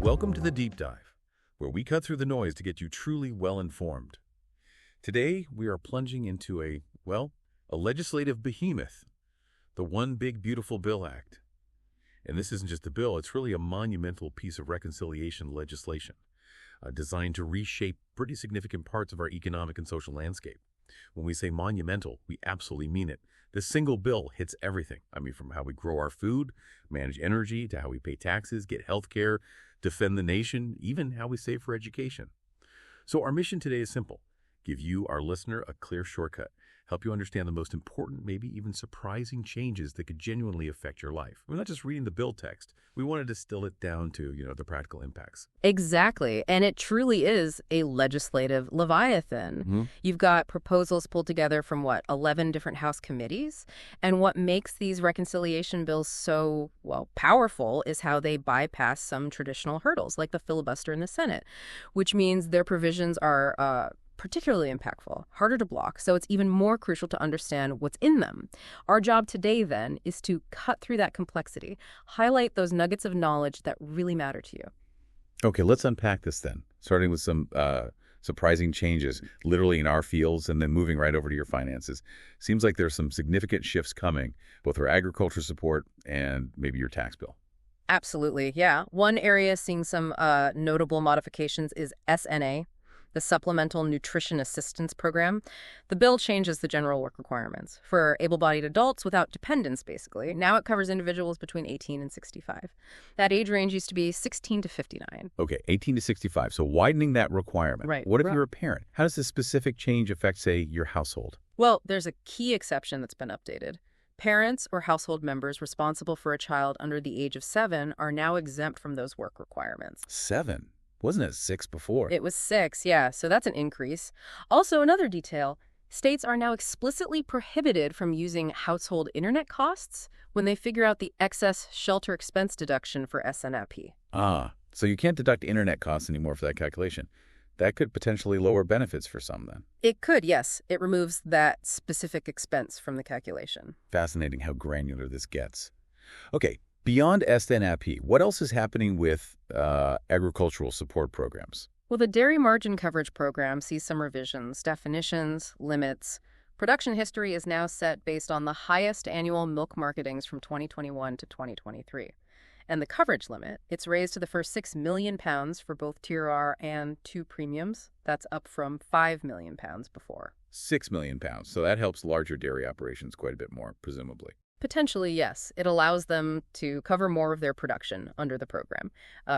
Welcome to the Deep Dive, where we cut through the noise to get you truly well-informed. Today, we are plunging into a legislative behemoth, the One Big Beautiful Bill Act. And this isn't just a bill, it's really a monumental piece of reconciliation legislation, designed to reshape pretty significant parts of our economic and social landscape. When we say monumental, we absolutely mean it. This single bill hits everything. I mean, from how we grow our food, manage energy, to how we pay taxes, get health care, defend the nation, even how we save for education. So our mission today is simple. Give you, our listener, a clear shortcut. Help you understand the most important, maybe even surprising changes that could genuinely affect your life. We're not just reading the bill text. We want to distill it down to, the practical impacts. Exactly. And it truly is a legislative leviathan. You've got proposals pulled together from, 11 different House committees? And what makes these reconciliation bills so, powerful is how they bypass some traditional hurdles, like the filibuster in the Senate, which means their provisions are particularly impactful, harder to block, so it's even more crucial to understand what's in them. Our job today, then, is to cut through that complexity, highlight those nuggets of knowledge that really matter to you. Okay, let's unpack this then, starting with some surprising changes, literally in our fields, and then moving right over to your finances. Seems like there's some significant shifts coming, both for agriculture support and maybe your tax bill. Absolutely, yeah. One area seeing some notable modifications is SNA, the Supplemental Nutrition Assistance Program. The bill changes the general work requirements for able-bodied adults without dependents, basically. Now it covers individuals between 18 and 65. That age range used to be 16 to 59. Okay, 18 to 65, so widening that requirement. Right. What if you're a parent? How does this specific change affect, say, your household? Well, there's a key exception that's been updated. Parents or household members responsible for a child under the age of 7 are now exempt from those work requirements. 7? Wasn't it 6 before? It was 6, yeah, so that's an increase. Also, another detail, states are now explicitly prohibited from using household internet costs when they figure out the excess shelter expense deduction for SNAP. So you can't deduct internet costs anymore for that calculation. That could potentially lower benefits for some then. It could, yes. It removes that specific expense from the calculation. Fascinating how granular this gets. Okay. Beyond SNAP, what else is happening with agricultural support programs? Well, the Dairy Margin Coverage Program sees some revisions, definitions, limits. Production history is now set based on the highest annual milk marketings from 2021 to 2023. And the coverage limit, it's raised to the first 6 million pounds for both Tier R and 2 premiums. That's up from 5 million pounds before. 6 million pounds. So that helps larger dairy operations quite a bit more, presumably. Potentially, yes. It allows them to cover more of their production under the program,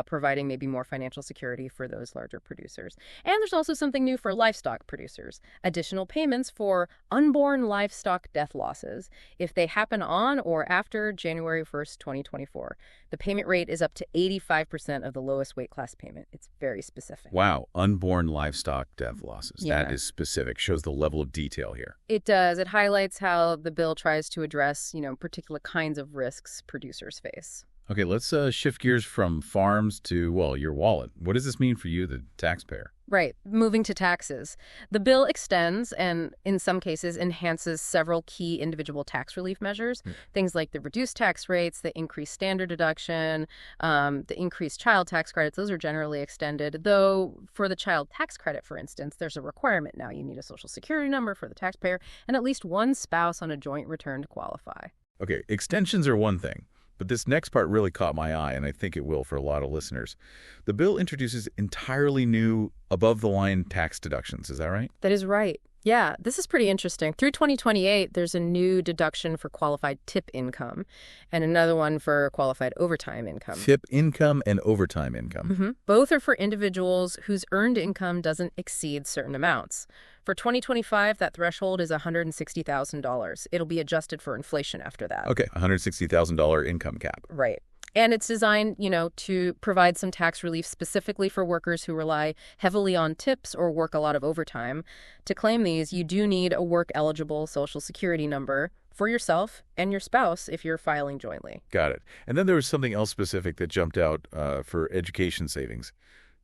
providing maybe more financial security for those larger producers. And there's also something new for livestock producers, additional payments for unborn livestock death losses if they happen on or after January 1st, 2024. The payment rate is up to 85% of the lowest weight class payment. It's very specific. Wow, unborn livestock death losses. Yeah. That is specific. Shows the level of detail here. It does. It highlights how the bill tries to address, particular kinds of risks producers face. Okay, let's shift gears from farms to, your wallet. What does this mean for you, the taxpayer? Right. Moving to taxes. The bill extends and, in some cases, enhances several key individual tax relief measures. Things like the reduced tax rates, the increased standard deduction, the increased child tax credits. Those are generally extended. Though for the child tax credit, for instance, there's a requirement now. You need a Social Security number for the taxpayer and at least one spouse on a joint return to qualify. Okay, extensions are one thing. But this next part really caught my eye, and I think it will for a lot of listeners. The bill introduces entirely new above-the-line tax deductions. Is that right? That is right. Yeah, this is pretty interesting. Through 2028, there's a new deduction for qualified tip income and another one for qualified overtime income. Tip income and overtime income. Both are for individuals whose earned income doesn't exceed certain amounts. For 2025, that threshold is $160,000. It'll be adjusted for inflation after that. Okay, $160,000 income cap. Right. And it's designed, to provide some tax relief specifically for workers who rely heavily on tips or work a lot of overtime. To claim these, you do need a work-eligible Social Security number for yourself and your spouse if you're filing jointly. Got it. And then there was something else specific that jumped out for education savings.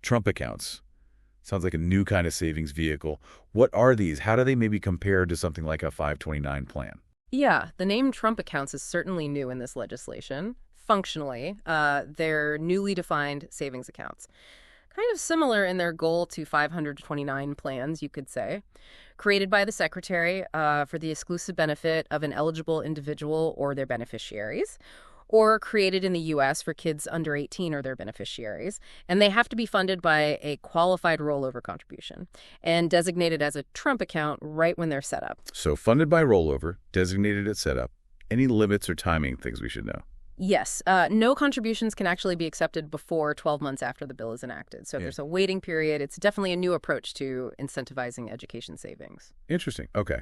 Trump accounts. Sounds like a new kind of savings vehicle. What are these? How do they maybe compare to something like a 529 plan? Yeah, the name Trump accounts is certainly new in this legislation. functionally, they're newly defined savings accounts. Kind of similar in their goal to 529 plans, you could say, created by the Secretary for the exclusive benefit of an eligible individual or their beneficiaries, or created in the U.S. for kids under 18 or their beneficiaries. And they have to be funded by a qualified rollover contribution and designated as a Trump account right when they're set up. So funded by rollover, designated at setup. Any limits or timing things we should know? Yes. No contributions can actually be accepted before 12 months after the bill is enacted. So there's a waiting period. It's definitely a new approach to incentivizing education savings. Interesting. Okay.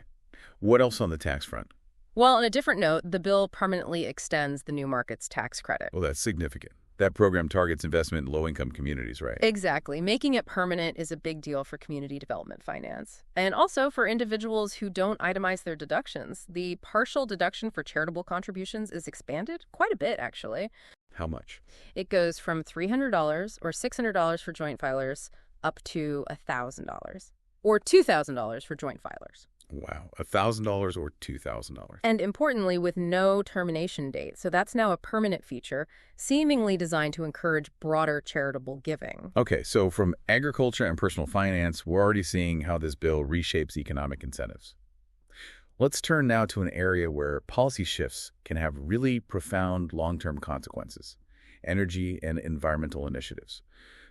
What else on the tax front? Well, on a different note, the bill permanently extends the new markets tax credit. Well, that's significant. That program targets investment in low-income communities, right? Exactly. Making it permanent is a big deal for community development finance. And also for individuals who don't itemize their deductions. The partial deduction for charitable contributions is expanded quite a bit, actually. How much? It goes from $300 or $600 for joint filers up to $1,000 or $2,000 for joint filers. Wow. $1,000 or $2,000. And importantly, with no termination date. So that's now a permanent feature, seemingly designed to encourage broader charitable giving. Okay, so from agriculture and personal finance, we're already seeing how this bill reshapes economic incentives. Let's turn now to an area where policy shifts can have really profound long-term consequences: energy and environmental initiatives.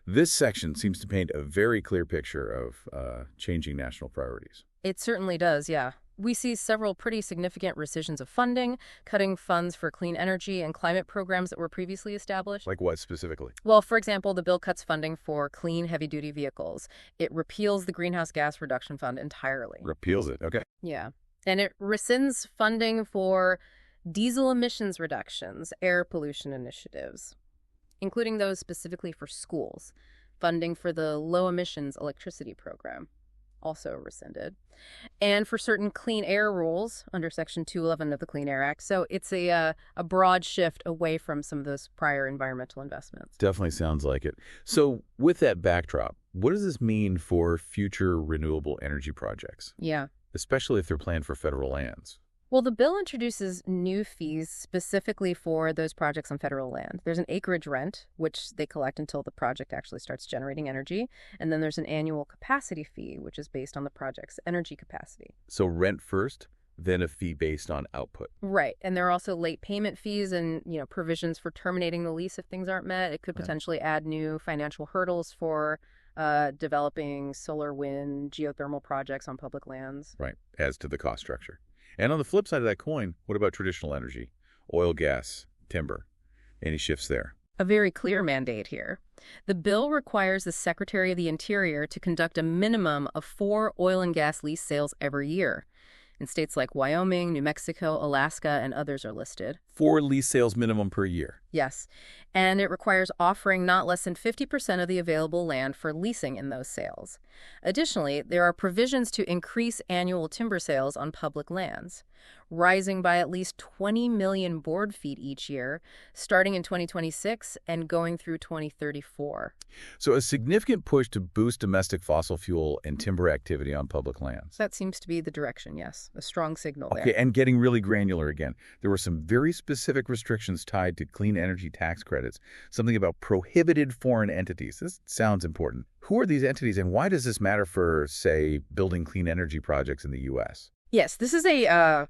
This section seems to paint a very clear picture of changing national priorities. It certainly does, yeah. We see several pretty significant rescissions of funding, cutting funds for clean energy and climate programs that were previously established. Like what specifically? Well, for example, the bill cuts funding for clean heavy-duty vehicles. It repeals the Greenhouse Gas Reduction Fund entirely. Repeals it, okay. Yeah. And it rescinds funding for diesel emissions reductions, air pollution initiatives, including those specifically for schools. Funding for the low-emissions electricity program, also rescinded. And for certain clean air rules under Section 211 of the Clean Air Act. So it's a broad shift away from some of those prior environmental investments. Definitely sounds like it. So with that backdrop, what does this mean for future renewable energy projects? Yeah. Especially if they're planned for federal lands. Well, the bill introduces new fees specifically for those projects on federal land. There's an acreage rent, which they collect until the project actually starts generating energy. And then there's an annual capacity fee, which is based on the project's energy capacity. So rent first, then a fee based on output. Right. And there are also late payment fees and, provisions for terminating the lease if things aren't met. It could potentially add new financial hurdles for developing solar, wind, geothermal projects on public lands. Right. Adds to the cost structure. And on the flip side of that coin, what about traditional energy? Oil, gas, timber. Any shifts there? A very clear mandate here. The bill requires the Secretary of the Interior to conduct a minimum of 4 oil and gas lease sales every year. In states like Wyoming, New Mexico, Alaska, and others are listed. 4 lease sales minimum per year. Yes. And it requires offering not less than 50% of the available land for leasing in those sales. Additionally, there are provisions to increase annual timber sales on public lands, rising by at least 20 million board feet each year, starting in 2026 and going through 2034. So a significant push to boost domestic fossil fuel and timber activity on public lands. That seems to be the direction, yes. A strong signal there. Okay, and getting really granular again. There were some very specific restrictions tied to clean energy tax credits, something about prohibited foreign entities. This sounds important. Who are these entities and why does this matter for, say, building clean energy projects in the U.S.? Yes, this is a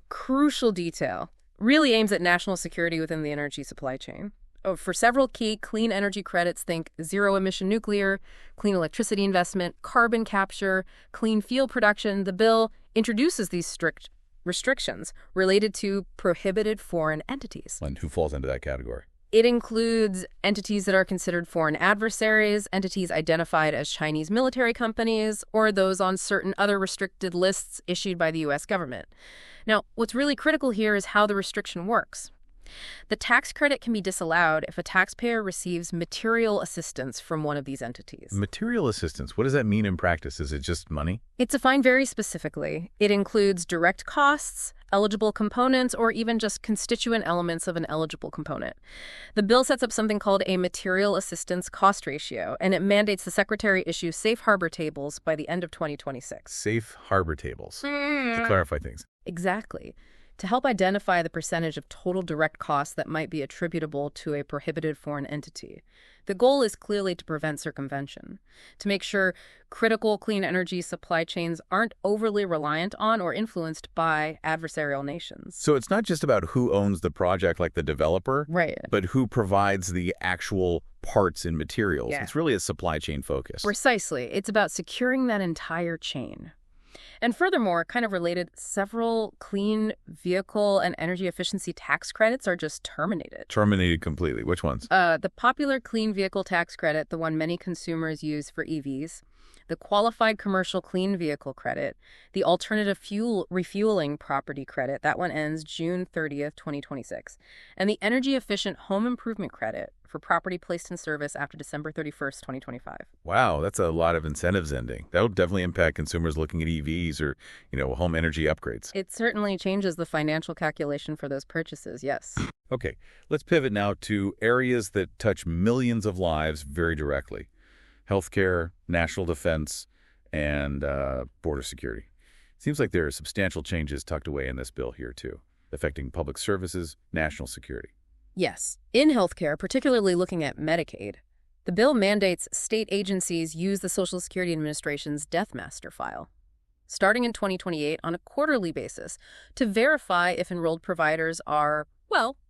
crucial detail. Really aims at national security within the energy supply chain. For several key clean energy credits, think zero-emission nuclear, clean electricity investment, carbon capture, clean fuel production. The bill introduces these strict restrictions related to prohibited foreign entities. And who falls into that category? It includes entities that are considered foreign adversaries, entities identified as Chinese military companies, or those on certain other restricted lists issued by the U.S. government. Now, what's really critical here is how the restriction works. The tax credit can be disallowed if a taxpayer receives material assistance from one of these entities. Material assistance, what does that mean in practice? Is it just money? It's defined very specifically. It includes direct costs, eligible components, or even just constituent elements of an eligible component. The bill sets up something called a material assistance cost ratio, and it mandates the Secretary issue safe harbor tables by the end of 2026. Safe harbor tables, to clarify things. Exactly. to help identify the percentage of total direct costs that might be attributable to a prohibited foreign entity. The goal is clearly to prevent circumvention, to make sure critical clean energy supply chains aren't overly reliant on or influenced by adversarial nations. So it's not just about who owns the project, like the developer, Right. but who provides the actual parts and materials. Yeah. It's really a supply chain focus. Precisely. It's about securing that entire chain. And furthermore, kind of related, several clean vehicle and energy efficiency tax credits are just terminated. Terminated completely. Which ones? The popular clean vehicle tax credit, the one many consumers use for EVs, the qualified commercial clean vehicle credit, the alternative fuel refueling property credit, that one ends June 30th, 2026, and the energy efficient home improvement credit for property placed in service after December 31st, 2025. Wow, that's a lot of incentives ending. That'll definitely impact consumers looking at EVs or, home energy upgrades. It certainly changes the financial calculation for those purchases, yes. Okay, let's pivot now to areas that touch millions of lives very directly. Healthcare, national defense, and border security. Seems like there are substantial changes tucked away in this bill here, too, affecting public services, national security. Yes. In healthcare, particularly looking at Medicaid, the bill mandates state agencies use the Social Security Administration's Death Master File, starting in 2028 on a quarterly basis, to verify if enrolled providers are,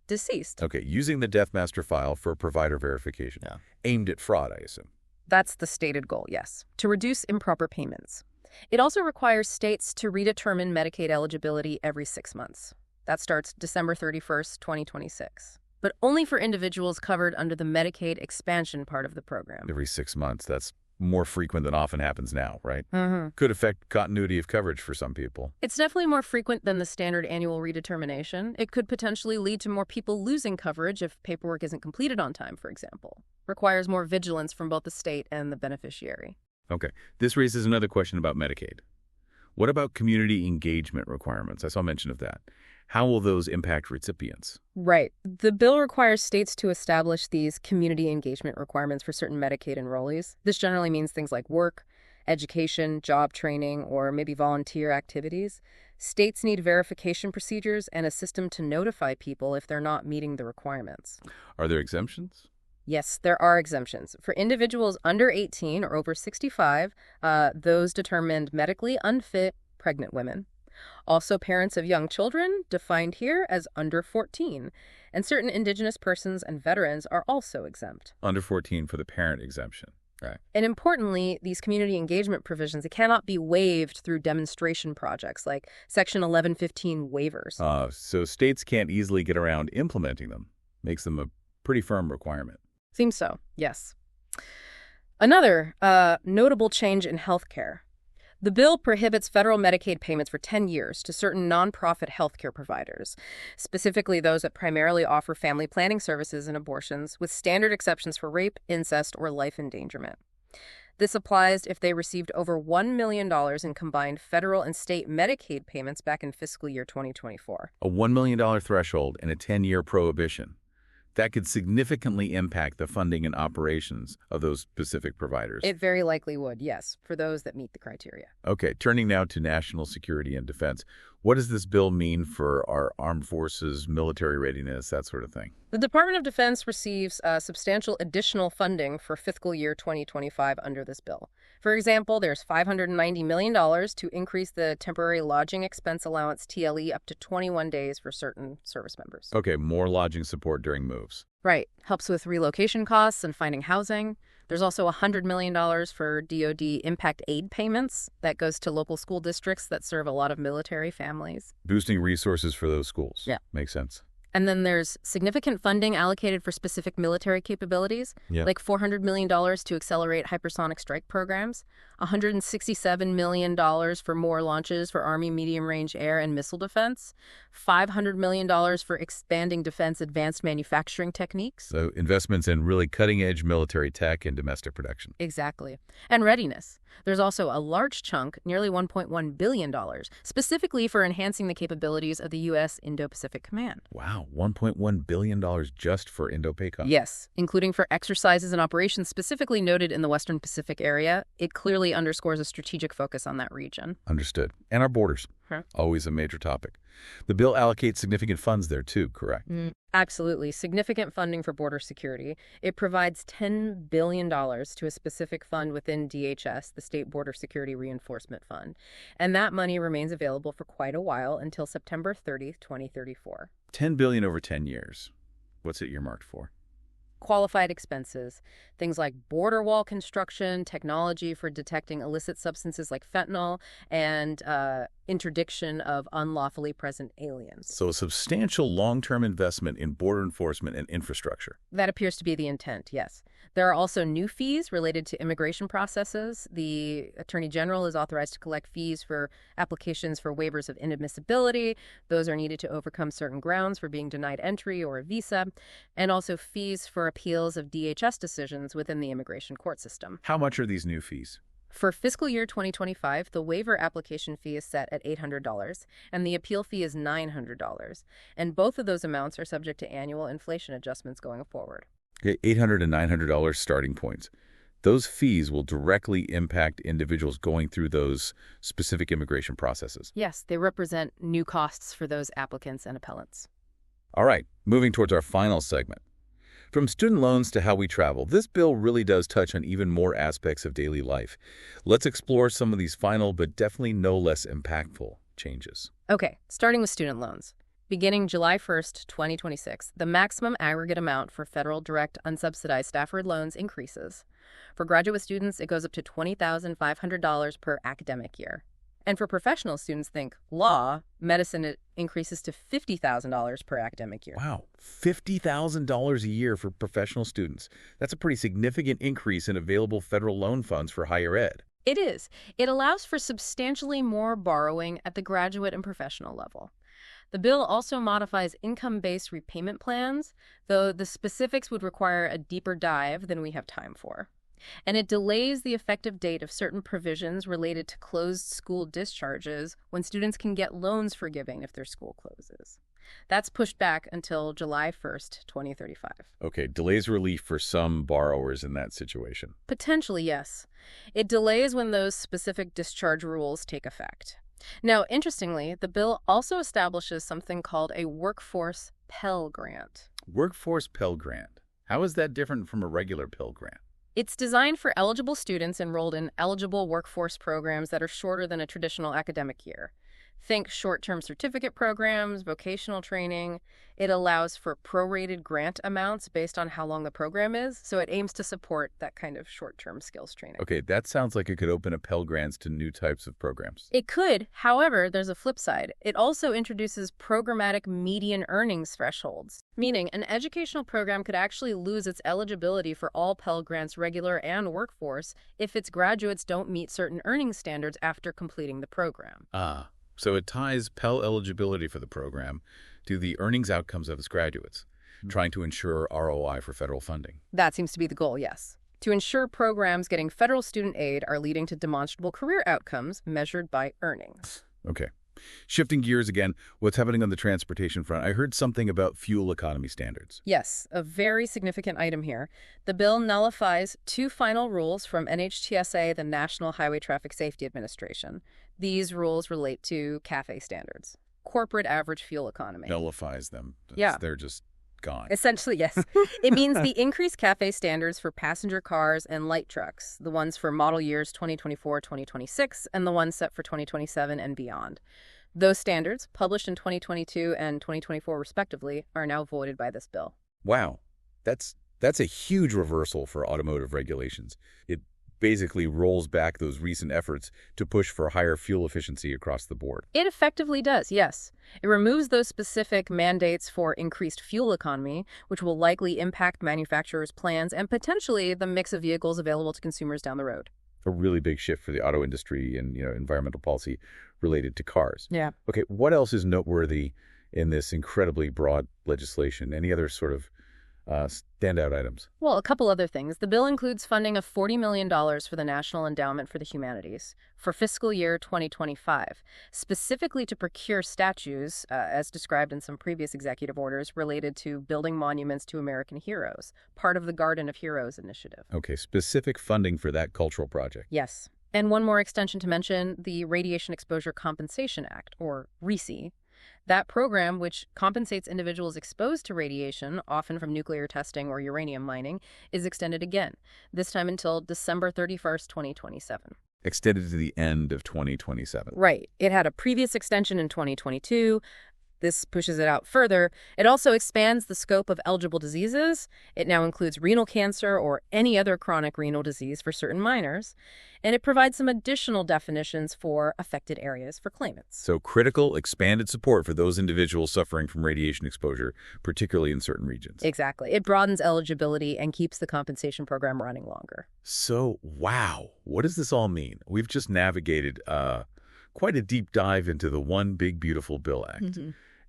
deceased. Okay, using the Death Master File for provider verification. Yeah. Aimed at fraud, I assume. That's the stated goal, yes, to reduce improper payments. It also requires states to redetermine Medicaid eligibility every 6 months. That starts December 31st, 2026. But only for individuals covered under the Medicaid expansion part of the program. Every 6 months. That's more frequent than often happens now, right? Mm-hmm. Could affect continuity of coverage for some people. It's definitely more frequent than the standard annual redetermination. It could potentially lead to more people losing coverage if paperwork isn't completed on time, for example. Requires more vigilance from both the state and the beneficiary. Okay, this raises another question about Medicaid. What about community engagement requirements? I saw mention of that. How will those impact recipients? Right. The bill requires states to establish these community engagement requirements for certain Medicaid enrollees. This generally means things like work, education, job training, or maybe volunteer activities. States need verification procedures and a system to notify people if they're not meeting the requirements. Are there exemptions? Yes, there are exemptions. For individuals under 18 or over 65, those determined medically unfit pregnant women. Also, parents of young children, defined here as under 14. And certain Indigenous persons and veterans are also exempt. Under 14 for the parent exemption. Right. And importantly, these community engagement provisions, it cannot be waived through demonstration projects like Section 1115 waivers. So states can't easily get around implementing them. Makes them a pretty firm requirement. Seems so, yes. Another notable change in healthcare. The bill prohibits federal Medicaid payments for 10 years to certain nonprofit healthcare providers, specifically those that primarily offer family planning services and abortions, with standard exceptions for rape, incest, or life endangerment. This applies if they received over $1 million in combined federal and state Medicaid payments back in fiscal year 2024. A $1 million threshold and a 10-year prohibition. That could significantly impact the funding and operations of those specific providers. It very likely would, yes, for those that meet the criteria. Okay, turning now to national security and defense. What does this bill mean for our armed forces, military readiness, that sort of thing? The Department of Defense receives substantial additional funding for fiscal year 2025 under this bill. For example, there's $590 million to increase the temporary lodging expense allowance TLE up to 21 days for certain service members. Okay, more lodging support during moves. Right. Helps with relocation costs and finding housing. There's also $100 million for DoD impact aid payments that goes to local school districts that serve a lot of military families. Boosting resources for those schools. Yeah. Makes sense. And then there's significant funding allocated for specific military capabilities, like $400 million to accelerate hypersonic strike programs, $167 million for more launches for Army medium-range air and missile defense, $500 million for expanding defense advanced manufacturing techniques. So investments in really cutting-edge military tech and domestic production. Exactly. And readiness. There's also a large chunk, nearly $1.1 billion, specifically for enhancing the capabilities of the U.S. Indo-Pacific Command. Wow, $1.1 billion just for Indo-PACOM. Yes, including for exercises and operations specifically noted in the Western Pacific area. It clearly underscores a strategic focus on that region. Understood. And our borders. Okay. Always a major topic. The bill allocates significant funds there too, correct? Absolutely. Significant funding for border security. It provides $10 billion to a specific fund within DHS, the State Border Security Reinforcement Fund. And that money remains available for quite a while until September 30th, 2034. $10 billion over 10 years. What's it earmarked for? Qualified expenses, things like border wall construction, technology for detecting illicit substances like fentanyl, and interdiction of unlawfully present aliens. So a substantial long-term investment in border enforcement and infrastructure. That appears to be the intent, yes. There are also new fees related to immigration processes. The Attorney General is authorized to collect fees for applications for waivers of inadmissibility. Those are needed to overcome certain grounds for being denied entry or a visa, and also fees for appeals of DHS decisions within the immigration court system. How much are these new fees? For fiscal year 2025, the waiver application fee is set at $800, and the appeal fee is $900. And both of those amounts are subject to annual inflation adjustments going forward. Okay, $800 and $900 starting points. Those fees will directly impact individuals going through those specific immigration processes. Yes, they represent new costs for those applicants and appellants. All right, moving towards our final segment. From student loans to how we travel, this bill really does touch on even more aspects of daily life. Let's explore some of these final, but definitely no less impactful changes. Okay, starting with student loans. Beginning July 1st, 2026, the maximum aggregate amount for federal direct unsubsidized Stafford loans increases. For graduate students, it goes up to $20,500 per academic year. And for professional students, think law, medicine, it increases to $50,000 per academic year. Wow, $50,000 a year for professional students. That's a pretty significant increase in available federal loan funds for higher ed. It is. It allows for substantially more borrowing at the graduate and professional level. The bill also modifies income-based repayment plans, though the specifics would require a deeper dive than we have time for. And it delays the effective date of certain provisions related to closed school discharges when students can get loans forgiven if their school closes. That's pushed back until July 1st, 2035. Okay, delays relief for some borrowers in that situation. Potentially, yes. It delays when those specific discharge rules take effect. Now, interestingly, the bill also establishes something called a Workforce Pell Grant. Workforce Pell Grant. How is that different from a regular Pell Grant? It's designed for eligible students enrolled in eligible workforce programs that are shorter than a traditional academic year. Think short-term certificate programs, vocational training. It allows for prorated grant amounts based on how long the program is, so it aims to support that kind of short-term skills training. Okay, that sounds like it could open up Pell Grants to new types of programs. It could. However, there's a flip side. It also introduces programmatic median earnings thresholds, meaning an educational program could actually lose its eligibility for all Pell Grants, regular and workforce, if its graduates don't meet certain earning standards after completing the program. So it ties Pell eligibility for the program to the earnings outcomes of its graduates, trying to ensure ROI for federal funding. That seems to be the goal, yes. To ensure programs getting federal student aid are leading to demonstrable career outcomes measured by earnings. Okay. Shifting gears again, what's happening on the transportation front? I heard something about fuel economy standards. Yes, a very significant item here. The bill nullifies two final rules from NHTSA, the National Highway Traffic Safety Administration. These rules relate to CAFE standards, corporate average fuel economy. Nullifies them. Yeah. They're just gone. Essentially, yes. It means the increased CAFE standards for passenger cars and light trucks, the ones for model years 2024, 2026, and the ones set for 2027 and beyond. Those standards, published in 2022 and 2024 respectively, are now voided by this bill. Wow. That's a huge reversal for automotive regulations. It basically rolls back those recent efforts to push for higher fuel efficiency across the board. It effectively does, yes. It removes those specific mandates for increased fuel economy, which will likely impact manufacturers' plans and potentially the mix of vehicles available to consumers down the road. A really big shift for the auto industry and, environmental policy related to cars. Yeah. Okay, what else is noteworthy in this incredibly broad legislation? Any other sort of standout items? Well, a couple other things. The bill includes funding of $40 million for the National Endowment for the Humanities for fiscal year 2025, specifically to procure statues, as described in some previous executive orders, related to building monuments to American heroes, part of the Garden of Heroes initiative. Okay, specific funding for that cultural project. Yes. And one more extension to mention, the Radiation Exposure Compensation Act, or RECE. That program, which compensates individuals exposed to radiation, often from nuclear testing or uranium mining, is extended again, this time until December 31st, 2027. Extended to the end of 2027. Right. It had a previous extension in 2022. This pushes it out further. It also expands the scope of eligible diseases. It now includes renal cancer or any other chronic renal disease for certain minors. And it provides some additional definitions for affected areas for claimants. So critical, expanded support for those individuals suffering from radiation exposure, particularly in certain regions. Exactly. It broadens eligibility and keeps the compensation program running longer. So, wow, what does this all mean? We've just navigated quite a deep dive into the One Big Beautiful Bill Act.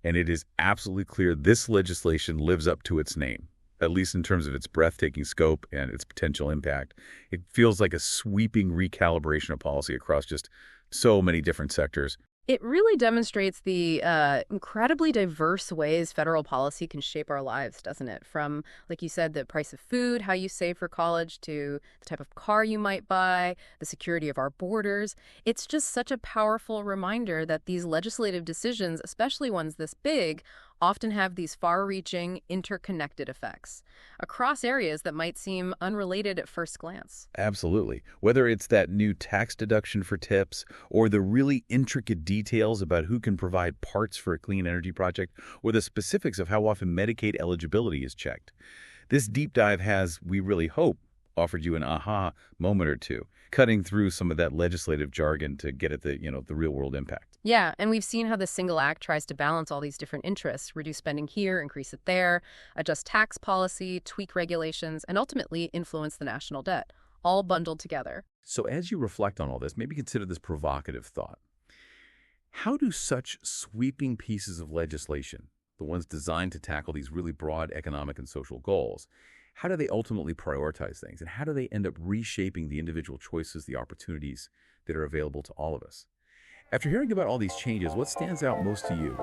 And it is absolutely clear this legislation lives up to its name, at least in terms of its breathtaking scope and its potential impact. It feels like a sweeping recalibration of policy across just so many different sectors. It really demonstrates the incredibly diverse ways federal policy can shape our lives, doesn't it? From, like you said, the price of food, how you save for college, to the type of car you might buy, the security of our borders. It's just such a powerful reminder that these legislative decisions, especially ones this big, often have these far-reaching, interconnected effects across areas that might seem unrelated at first glance. Absolutely. Whether it's that new tax deduction for tips or the really intricate details about who can provide parts for a clean energy project or the specifics of how often Medicaid eligibility is checked. This deep dive has, we really hope, offered you an aha moment or two, cutting through some of that legislative jargon to get at the real-world impact. Yeah, and we've seen how the single act tries to balance all these different interests, reduce spending here, increase it there, adjust tax policy, tweak regulations, and ultimately influence the national debt, all bundled together. So as you reflect on all this, maybe consider this provocative thought. How do such sweeping pieces of legislation, the ones designed to tackle these really broad economic and social goals, how do they ultimately prioritize things? And how do they end up reshaping the individual choices, the opportunities that are available to all of us? After hearing about all these changes, what stands out most to you?